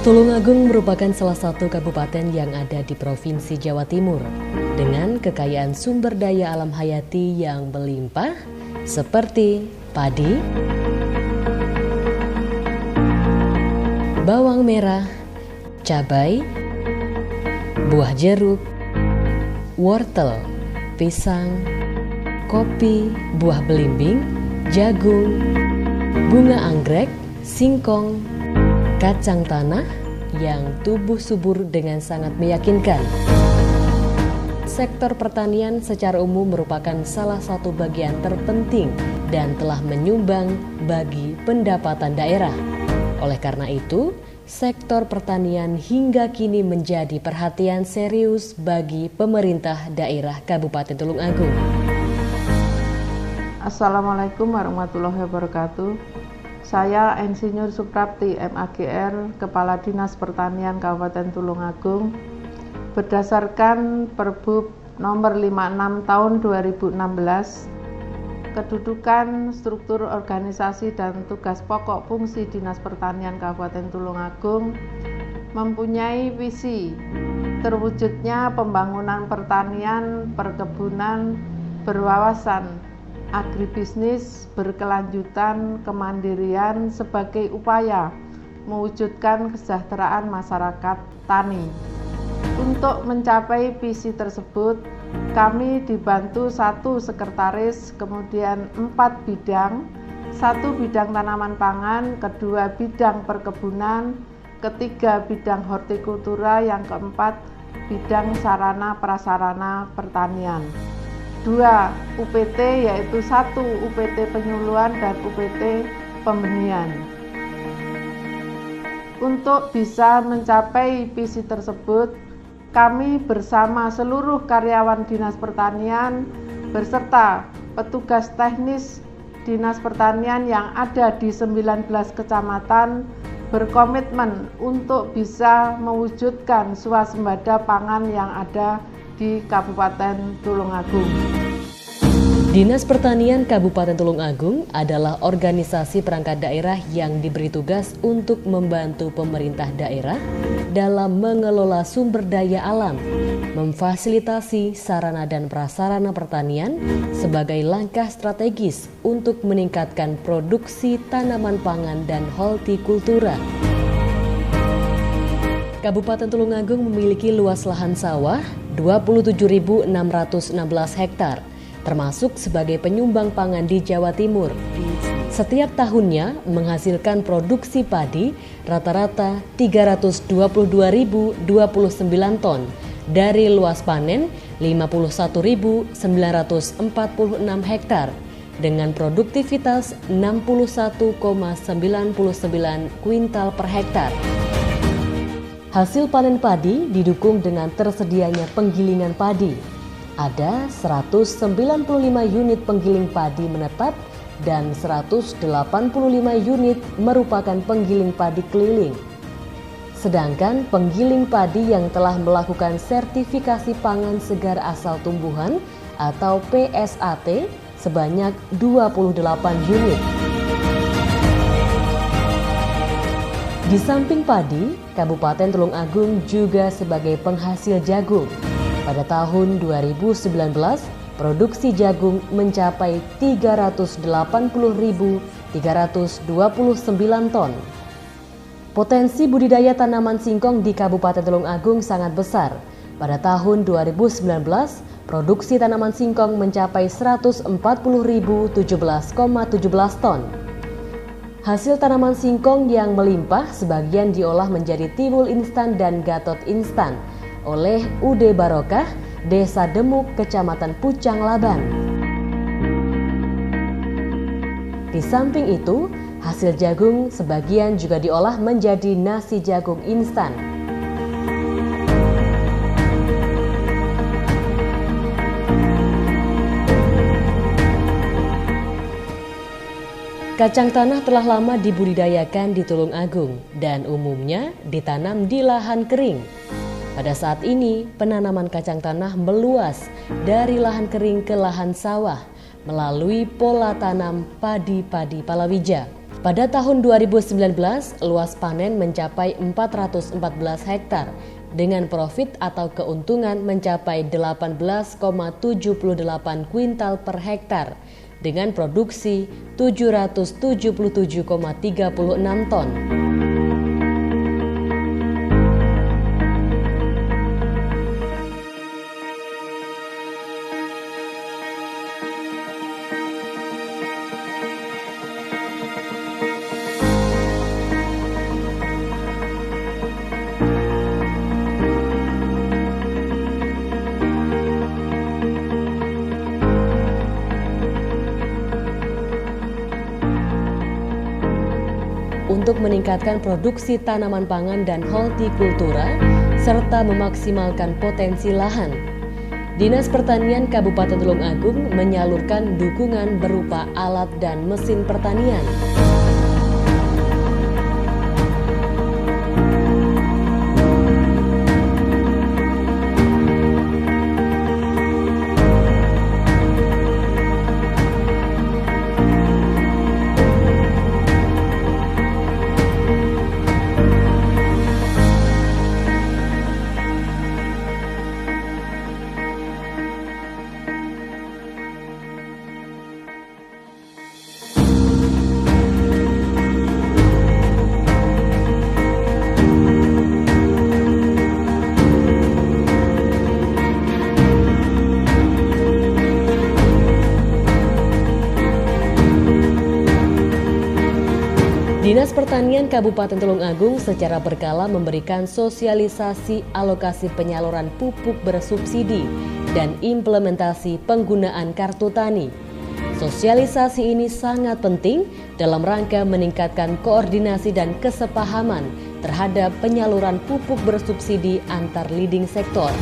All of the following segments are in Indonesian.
Tulungagung merupakan salah satu kabupaten yang ada di Provinsi Jawa Timur dengan kekayaan sumber daya alam hayati yang melimpah seperti padi, bawang merah, cabai, buah jeruk, wortel, pisang, kopi, buah belimbing, jagung, bunga anggrek, singkong, kacang tanah yang tumbuh subur dengan sangat meyakinkan. Sektor pertanian secara umum merupakan salah satu bagian terpenting dan telah menyumbang bagi pendapatan daerah. Oleh karena itu, sektor pertanian hingga kini menjadi perhatian serius bagi pemerintah daerah Kabupaten Tulungagung. Assalamualaikum warahmatullahi wabarakatuh. Saya Insinyur Suprapti MAGR, Kepala Dinas Pertanian Kabupaten Tulungagung. Berdasarkan Perbub nomor 56 tahun 2016, kedudukan, struktur organisasi dan tugas pokok fungsi Dinas Pertanian Kabupaten Tulungagung mempunyai visi terwujudnya pembangunan pertanian, perkebunan berwawasan, agribisnis berkelanjutan, kemandirian sebagai upaya mewujudkan kesejahteraan masyarakat tani. Untuk mencapai visi tersebut, kami dibantu 1 sekretaris, kemudian 4 bidang, 1 bidang tanaman pangan, 2 bidang perkebunan, 3 bidang hortikultura, yang keempat bidang sarana prasarana pertanian. 2 UPT, yaitu 1 UPT penyuluhan dan UPT pembenihan. Untuk bisa mencapai visi tersebut, kami bersama seluruh karyawan Dinas Pertanian beserta petugas teknis Dinas Pertanian yang ada di 19 kecamatan berkomitmen untuk bisa mewujudkan swasembada pangan yang ada di Kabupaten Tulungagung. Dinas Pertanian Kabupaten Tulungagung adalah organisasi perangkat daerah yang diberi tugas untuk membantu pemerintah daerah dalam mengelola sumber daya alam, memfasilitasi sarana dan prasarana pertanian sebagai langkah strategis untuk meningkatkan produksi tanaman pangan dan hortikultura. Kabupaten Tulungagung memiliki luas lahan sawah 27.616 hektar, termasuk sebagai penyumbang pangan di Jawa Timur. Setiap tahunnya menghasilkan produksi padi rata-rata 322.029 ton dari luas panen 51.946 hektar dengan produktivitas 61,99 kuintal per hektar. Hasil panen padi didukung dengan tersedianya penggilingan padi. Ada 195 unit penggiling padi menetap dan 185 unit merupakan penggiling padi keliling. Sedangkan penggiling padi yang telah melakukan sertifikasi pangan segar asal tumbuhan atau PSAT sebanyak 28 unit. Di samping padi, Kabupaten Tulungagung juga sebagai penghasil jagung. Pada tahun 2019, produksi jagung mencapai 380.329 ton. Potensi budidaya tanaman singkong di Kabupaten Tulungagung sangat besar. Pada tahun 2019, produksi tanaman singkong mencapai 140.017,17 ton. Hasil tanaman singkong yang melimpah sebagian diolah menjadi tiwul instan dan gatot instan oleh UD Barokah, Desa Demuk, Kecamatan Pucang Laban. Di samping itu, hasil jagung sebagian juga diolah menjadi nasi jagung instan. Kacang tanah telah lama dibudidayakan di Tulungagung dan umumnya ditanam di lahan kering. Pada saat ini, penanaman kacang tanah meluas dari lahan kering ke lahan sawah melalui pola tanam padi-padi palawija. Pada tahun 2019, luas panen mencapai 414 hektar dengan profit atau keuntungan mencapai 18,78 kuintal per hektar dengan produksi 777,36 ton. Untuk meningkatkan produksi tanaman pangan dan hortikultura, serta memaksimalkan potensi lahan, Dinas Pertanian Kabupaten Tulungagung menyalurkan dukungan berupa alat dan mesin pertanian. Dinas Pertanian Kabupaten Tulungagung secara berkala memberikan sosialisasi alokasi penyaluran pupuk bersubsidi dan implementasi penggunaan kartu tani. Sosialisasi ini sangat penting dalam rangka meningkatkan koordinasi dan kesepahaman terhadap penyaluran pupuk bersubsidi antar leading sektor.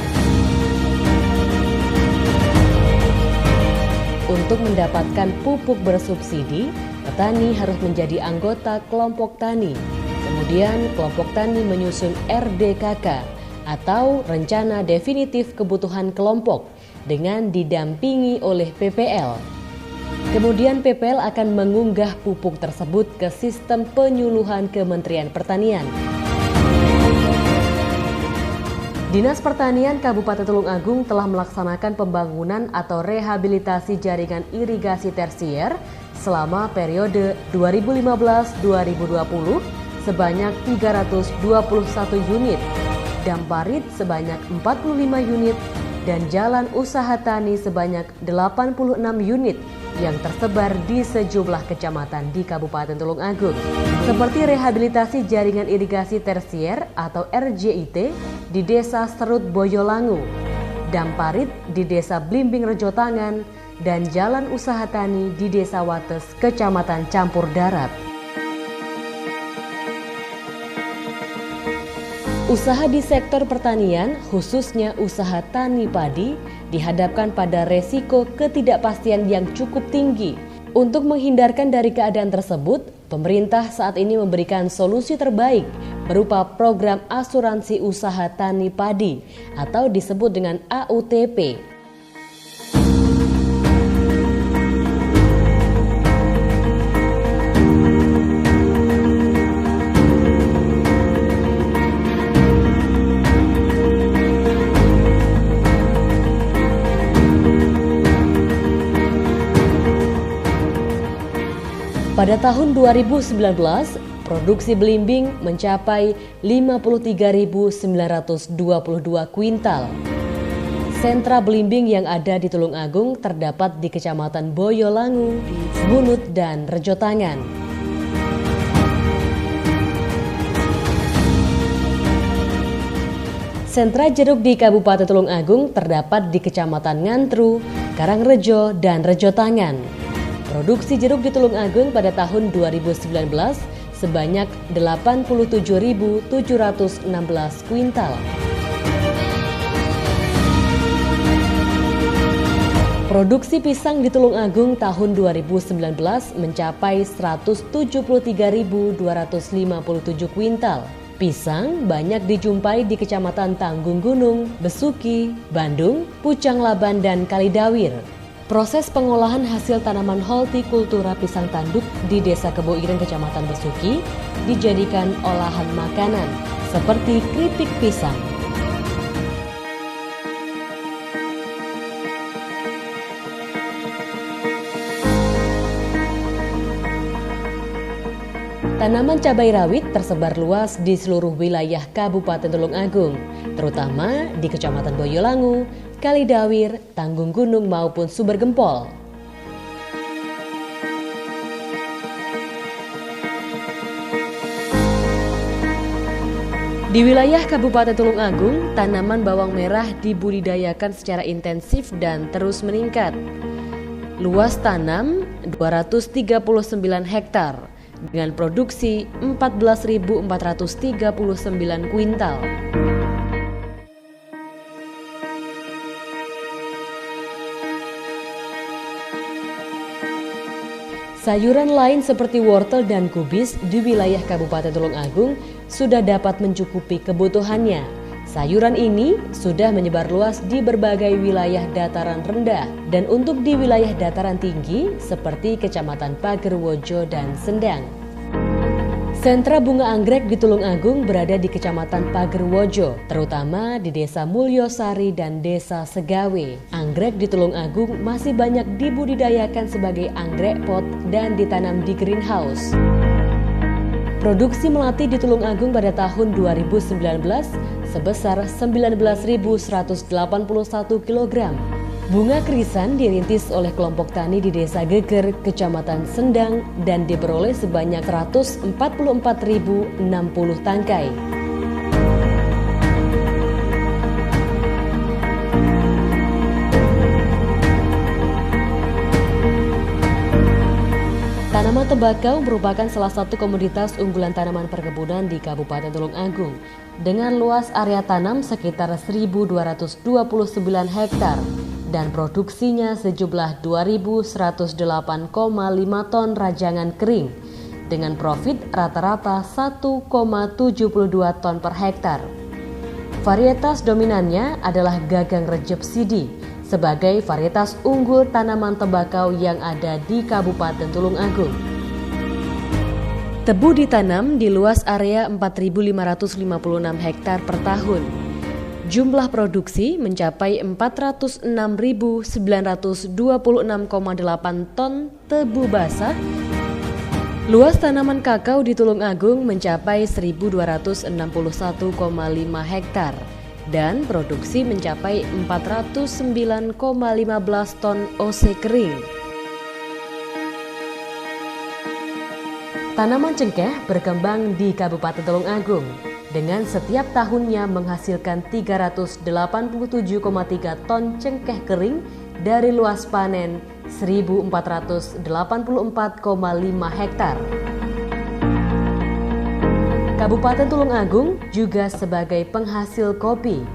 Untuk mendapatkan pupuk bersubsidi, petani harus menjadi anggota kelompok tani. Kemudian kelompok tani menyusun RDKK atau Rencana Definitif Kebutuhan Kelompok dengan didampingi oleh PPL. Kemudian PPL akan mengunggah pupuk tersebut ke sistem penyuluhan Kementerian Pertanian. Dinas Pertanian Kabupaten Tulungagung telah melaksanakan pembangunan atau rehabilitasi jaringan irigasi tersier selama periode 2015-2020 sebanyak 321 unit, damparit sebanyak 45 unit, dan jalan usaha tani sebanyak 86 unit yang tersebar di sejumlah kecamatan di Kabupaten Tulungagung, seperti rehabilitasi jaringan irigasi tersier atau RJIT di Desa Serut Boyolangu, damparit di Desa Blimbing Rejotangan, dan jalan usaha tani di Desa Wates, Kecamatan Campur Darat. Usaha di sektor pertanian, khususnya usaha tani padi, dihadapkan pada resiko ketidakpastian yang cukup tinggi. Untuk menghindarkan dari keadaan tersebut, pemerintah saat ini memberikan solusi terbaik berupa program asuransi usaha tani padi atau disebut dengan AUTP. Pada tahun 2019, produksi belimbing mencapai 53.922 kuintal. Sentra belimbing yang ada di Tulungagung terdapat di Kecamatan Boyolangu, Bunut, dan Rejotangan. Sentra jeruk di Kabupaten Tulungagung terdapat di Kecamatan Ngantru, Karangrejo, dan Rejotangan. Produksi jeruk di Tulungagung pada tahun 2019 sebanyak 87.716 kuintal. Produksi pisang di Tulungagung tahun 2019 mencapai 173.257 kuintal. Pisang banyak dijumpai di Kecamatan Tanggung Gunung, Besuki, Bandung, Pucang Laban, dan Kalidawir. Proses pengolahan hasil tanaman hortikultura pisang tanduk di Desa Keboireng, Kecamatan Besuki, dijadikan olahan makanan seperti keripik pisang. Tanaman cabai rawit tersebar luas di seluruh wilayah Kabupaten Tulungagung, terutama di Kecamatan Boyolangu, Kalidawir, Tanggung Gunung maupun Sumber Gempol. Di wilayah Kabupaten Tulungagung, tanaman bawang merah dibudidayakan secara intensif dan terus meningkat. Luas tanam 239 hektar dengan produksi 14.439 kuintal. Sayuran lain seperti wortel dan kubis di wilayah Kabupaten Tulungagung sudah dapat mencukupi kebutuhannya. Sayuran ini sudah menyebar luas di berbagai wilayah dataran rendah dan untuk di wilayah dataran tinggi seperti Kecamatan Pagerwojo dan Sendang. Sentra bunga anggrek di Tulungagung berada di Kecamatan Pagerwojo, terutama di Desa Mulyosari dan Desa Segawe. Anggrek di Tulungagung masih banyak dibudidayakan sebagai anggrek pot dan ditanam di greenhouse. Produksi melati di Tulungagung pada tahun 2019 sebesar 19.181 kg. Bunga krisan dirintis oleh kelompok tani di Desa Geger, Kecamatan Sendang dan diperoleh sebanyak 144.060 tangkai. Tanaman tembakau merupakan salah satu komoditas unggulan tanaman perkebunan di Kabupaten Tulungagung dengan luas area tanam sekitar 1.229 hektar. Dan produksinya sejumlah 2.108,5 ton rajangan kering dengan profit rata-rata 1,72 ton per hektar. Varietas dominannya adalah Gagang Rejep Sidi sebagai varietas unggul tanaman tembakau yang ada di Kabupaten Tulungagung. Tebu ditanam di luas area 4.556 hektar per tahun. Jumlah produksi mencapai 406.926,8 ton tebu basah. Luas tanaman kakao di Tulungagung mencapai 1.261,5 hektar dan produksi mencapai 409,15 ton OC kering. Tanaman cengkeh berkembang di Kabupaten Tulungagung dengan setiap tahunnya menghasilkan 387,3 ton cengkeh kering dari luas panen 1.484,5 hektar. Kabupaten Tulungagung juga sebagai penghasil kopi.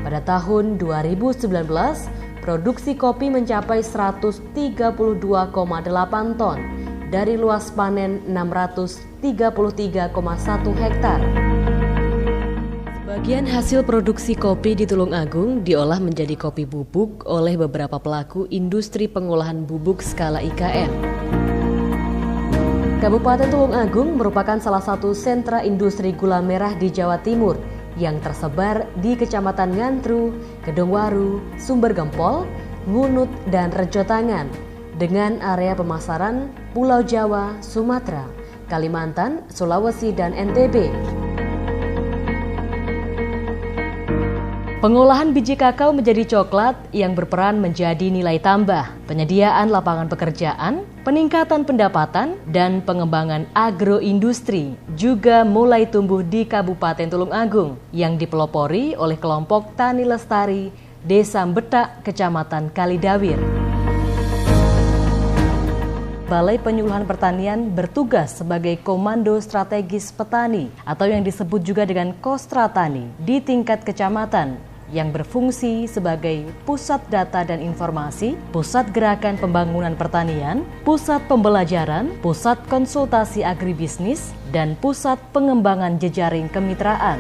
Pada tahun 2019, produksi kopi mencapai 132,8 ton dari luas panen 633,1 hektar. Sebagian hasil produksi kopi di Tulungagung diolah menjadi kopi bubuk oleh beberapa pelaku industri pengolahan bubuk skala IKM. Kabupaten Tulungagung merupakan salah satu sentra industri gula merah di Jawa Timur yang tersebar di Kecamatan Ngantru, Kedungwaru, Sumber Gempol, Ngunut, dan Rejotangan dengan area pemasaran Pulau Jawa, Sumatera, Kalimantan, Sulawesi, dan NTB. Pengolahan biji kakao menjadi coklat yang berperan menjadi nilai tambah, penyediaan lapangan pekerjaan, peningkatan pendapatan, dan pengembangan agroindustri juga mulai tumbuh di Kabupaten Tulungagung yang dipelopori oleh kelompok Tani Lestari, Desa Betak, Kecamatan Kalidawir. Balai Penyuluhan Pertanian bertugas sebagai Komando Strategis Petani atau yang disebut juga dengan Kostratani di tingkat kecamatan yang berfungsi sebagai pusat data dan informasi, pusat gerakan pembangunan pertanian, pusat pembelajaran, pusat konsultasi agribisnis, dan pusat pengembangan jejaring kemitraan.